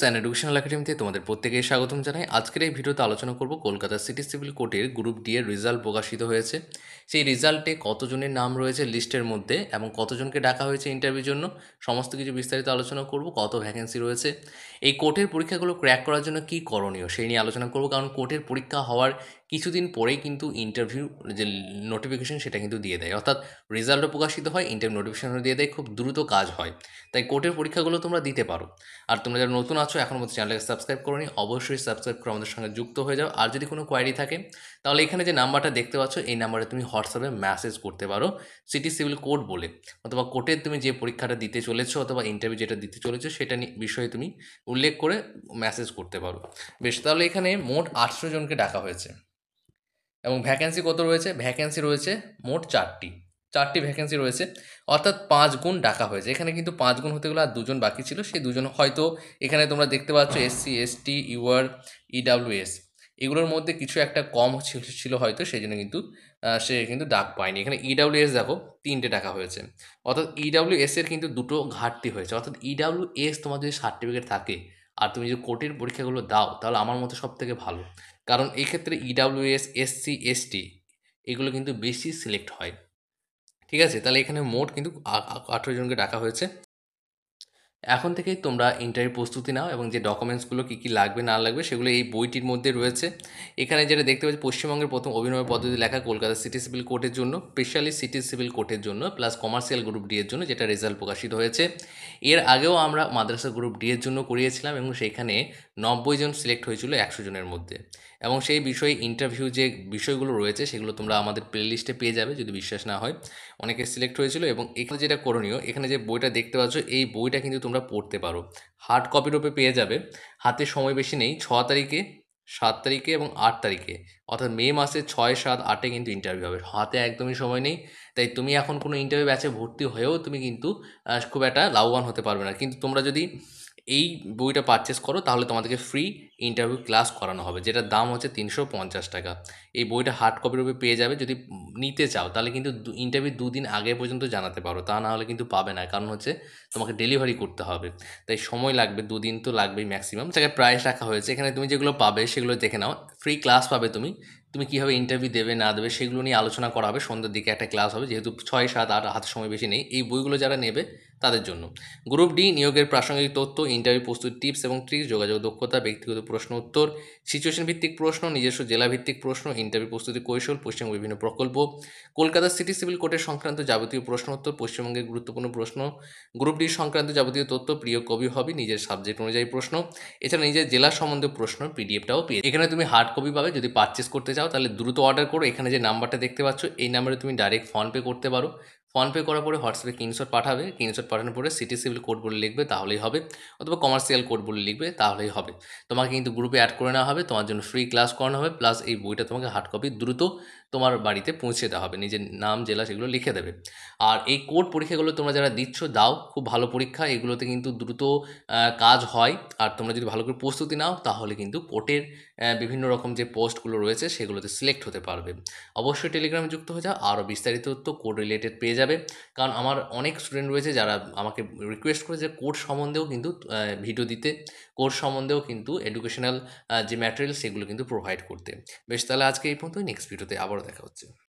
স্যান educational একাডেমিতে তোমাদের প্রত্যেকেই স্বাগতম জানাই। আজকের এই ভিডিওতে আলোচনা করব কলকাতা সিটি সিভিল কোর্টের গ্রুপ ডি এর রেজাল্ট প্রকাশিত হয়েছে। সেই রেজাল্টে কতজনের নাম রয়েছে লিস্টের মধ্যে এবং কতজনকে ডাকা হয়েছে ইন্টারভিউর জন্য, সমস্ত কিছু বিস্তারিত আলোচনা করব। কত ভ্যাকেন্সি রয়েছে, এই কোর্টের পরীক্ষাগুলো ক্র্যাক করার জন্য কী করণীয় সেই নিয়ে আলোচনা করব। কারণ কোর্টের পরীক্ষা হওয়ার কিছুদিন পরেই কিন্তু ইন্টারভিউ যে নোটিফিকেশন সেটা কিন্তু দিয়ে দেয়, অর্থাৎ রেজাল্টও প্রকাশিত হয়, ইন্টারভিউ নোটিফিকেশনও দিয়ে দেয়, খুব দ্রুত কাজ হয়। তাই কোর্টের পরীক্ষাগুলো তোমরা দিতে পারো। আর তোমরা যারা নতুন আছো এখনও মতো চ্যানেলটাকে সাবস্ক্রাইব করোনি, অবশ্যই সাবস্ক্রাইব করে আমাদের সঙ্গে যুক্ত হয়ে যাও। আর যদি কোনো কোয়ারি থাকে তাহলে এখানে যে নাম্বারটা দেখতে পাচ্ছ এই নাম্বারে তুমি হোয়াটসঅ্যাপে মেসেজ করতে পারো সিটি সিভিল কোড বলে, অথবা কোর্টের তুমি যে পরীক্ষাটা দিতে চলেছো অথবা ইন্টারভিউ যেটা দিতে চলেছো সেটা বিষয়ে তুমি উল্লেখ করে মেসেজ করতে পারো। বেশ, তাহলে এখানে মোট 800 জনকে ডাকা হয়েছে এবং ভ্যাকেন্সি কত রয়েছে? ভ্যাকেন্সি রয়েছে মোট চারটি ভ্যাকেন্সি রয়েছে, অর্থাৎ 5 গুণ ডাকা হয়েছে। এখানে কিন্তু 5 গুণ হতে গেলে আর 2 জন বাকি ছিল, সেই 2 জন হয়তো এখানে তোমরা দেখতে পাচ্ছ এসসি এসটি ইউআর ইডাব্লিউএস এগুলোর মধ্যে কিছু একটা কম ছিল হয়তো, সেই জন্য কিন্তু সে কিন্তু ডাক পায়নি। এখানে ইডাব্লিউএস দেখো 3টে ডাকা হয়েছে, অর্থাৎ ইডাব্লিউএস এর কিন্তু দুটো ঘাটতি হয়েছে। অর্থাৎ ইডাব্লিউএস তোমার যদি সার্টিফিকেট থাকে আর তুমি যদি কোর্টের পরীক্ষাগুলো দাও তাহলে আমার মতে সব থেকে ভালো, কারণ এই ক্ষেত্রে ইডাব্লিউএস এসসি এসটি এগুলো কিন্তু বেশি সিলেক্ট হয়। ঠিক আছে, তাহলে এখানে মোট কিন্তু 18 জনকে ডাকা হয়েছে। এখন থেকেই তোমরা ইন্টারভিউ প্রস্তুতি নাও এবং যে ডকুমেন্টসগুলো কী কী লাগবে না লাগবে সেগুলো এই বইটির মধ্যে রয়েছে। এখানে যেটা দেখতে পাচ্ছি পশ্চিমবঙ্গের প্রথম অভিনয় পদ্ধতি লেখা কলকাতা সিটি সিভিল কোর্টের জন্য, স্পেশালি সিটি সিভিল কোর্টের জন্য প্লাস কমার্শিয়াল গ্রুপ ডি এর জন্য, যেটা রেজাল্ট প্রকাশিত হয়েছে। এর আগেও আমরা মাদ্রাসা গ্রুপ ডি এর জন্য করিয়েছিলাম এবং সেইখানে 90 জন সিলেক্ট হয়েছিল 100 জনের মধ্যে। এবং সেই বিষয়ে ইন্টারভিউ যে বিষয়গুলো রয়েছে সেগুলো তোমরা আমাদের প্লে লিস্টে পেয়ে যাবে যদি বিশ্বাস না হয়। অনেকে সিলেক্ট হয়েছিল এবং এখানে যেটা করণীয়, এখানে যে বইটা দেখতে পাচ্ছ এই বইটা কিন্তু তোমরা পড়তে পারো, হার্ড কপির ওপরে পেয়ে যাবে। হাতে সময় বেশি নেই, 6 তারিখে 7 তারিখে এবং 8 তারিখে, অর্থাৎ মে মাসের 6 7 8-এ কিন্তু ইন্টারভিউ হবে। হাতে একদমই সময় নেই, তাই তুমি এখন কোনো ইন্টারভিউ ব্যাচে ভর্তি হয়েও তুমি কিন্তু খুব একটা লাভবান হতে পারবে না। কিন্তু তোমরা যদি এই বইটা পারচেস করো তাহলে তোমাদেরকে ফ্রি ইন্টারভিউ ক্লাস করানো হবে, যেটার দাম হচ্ছে 350 টাকা। এই বইটা হার্ড কপির উপরে পেয়ে যাবে। যদি নিতে চাও তাহলে কিন্তু ইন্টারভিউ 2 দিন আগে পর্যন্ত জানাতে পারো, তা না হলে কিন্তু পাবে না, কারণ হচ্ছে তোমাকে ডেলিভারি করতে হবে, তাই সময় লাগবে, 2 দিন তো লাগবেই ম্যাক্সিমাম। জায়গায় প্রাইস রাখা হয়েছে, এখানে তুমি যেগুলো পাবে সেগুলো দেখে নাও। ফ্রি ক্লাস পাবে, তুমি তুমি কীভাবে ইন্টারভিউ দেবে না দেবে সেগুলো নিয়ে আলোচনা করা হবে। সন্ধ্যের দিকে একটা ক্লাস হবে, যেহেতু 6 7 8 হাতে সময় বেশি নেই। এই বইগুলো যারা নেবে তাদের জন্য। গ্রুপ ডি নিয়োগের প্রাসঙ্গিক তথ্য, ইন্টারভিউ প্রস্তুতি টিপস এবং ট্রিক্স, যোগাযোগ দক্ষতা, ব্যক্তিগত প্রশ্ন উত্তর, সিচুয়েশন ভিত্তিক প্রশ্ন, নিজস্ব জেলা ভিত্তিক প্রশ্ন, ইন্টারভিউ প্রস্তুতি কৌশল, পশ্চিমবঙ্গের বিভিন্ন প্রকল্প, কলকাতা সিটি সিভিল কোর্টের সংক্রান্ত যাবতীয় প্রশ্ন উত্তর, পশ্চিমবঙ্গের গুরুত্বপূর্ণ প্রশ্ন, গ্রুপ ডি সংক্রান্ত যাবতীয় তথ্য, প্রিয় কবি হবি, নিজের সাবজেক্ট অনুযায়ী প্রশ্ন, এছাড়া নিজের জেলা সম্বন্ধে প্রশ্ন পিডিএফটাও পেয়ে। এখানে তুমি হার্ড কপি পাবে। যদি পারচেস করতে চাও তাহলে দ্রুত অর্ডার করো। এখানে যে নাম্বারটা দেখতে পাচ্ছ এই নাম্বারে তুমি ডাইরেক্ট ফোনপে করতে পারো। ফোনপে করার পরে হোয়াটসঅ্যাপে স্ক্রিনশট পাঠাবে, স্ক্রিনশট পাঠানোর পরে সিটি সিভিল কোড বলে লিখবে তাহলেই হবে, অথবা কমার্শিয়াল কোড বলে লিখবে তাহলেই হবে। তোমাকে কিন্তু গ্রুপে অ্যাড করে নেওয়া হবে, তোমার জন্য ফ্রি ক্লাস করানো হবে, প্লাস এই বইটা তোমাকে হার্ড কপি দ্রুত তোমার বাড়িতে পৌঁছে দেওয়া হবে। নিজের নাম জেলা সেগুলো লিখে দেবে। আর এই কোড পরীক্ষাগুলো তোমরা যারা দিচ্ছ দাও, খুব ভালো পরীক্ষা, এগুলোতে কিন্তু দ্রুত কাজ হয়। আর তোমরা যদি ভালো করে প্রস্তুতি নাও তাহলে কিন্তু কোর্টের বিভিন্ন রকম যে পোস্টগুলো রয়েছে সেগুলোতে সিলেক্ট হতে পারবে। অবশ্যই টেলিগ্রামে যুক্ত হয়ে যাও, আরও বিস্তারিত তথ্য কোড রিলেটেড পেয়ে যাবে। কারণ আমার অনেক স্টুডেন্ট রয়েছে যারা আমাকে রিকোয়েস্ট করে যে কোড সম্বন্ধেও কিন্তু ভিডিও দিতে, কোড সম্বন্ধেও কিন্তু এডুকেশনাল যে ম্যাটেরিয়াল সেগুলো কিন্তু প্রোভাইড করতে। বেশ, তাহলে আজকে এই পর্যন্তই, নেক্সট ভিডিওতে আবারও দেখা হচ্ছে।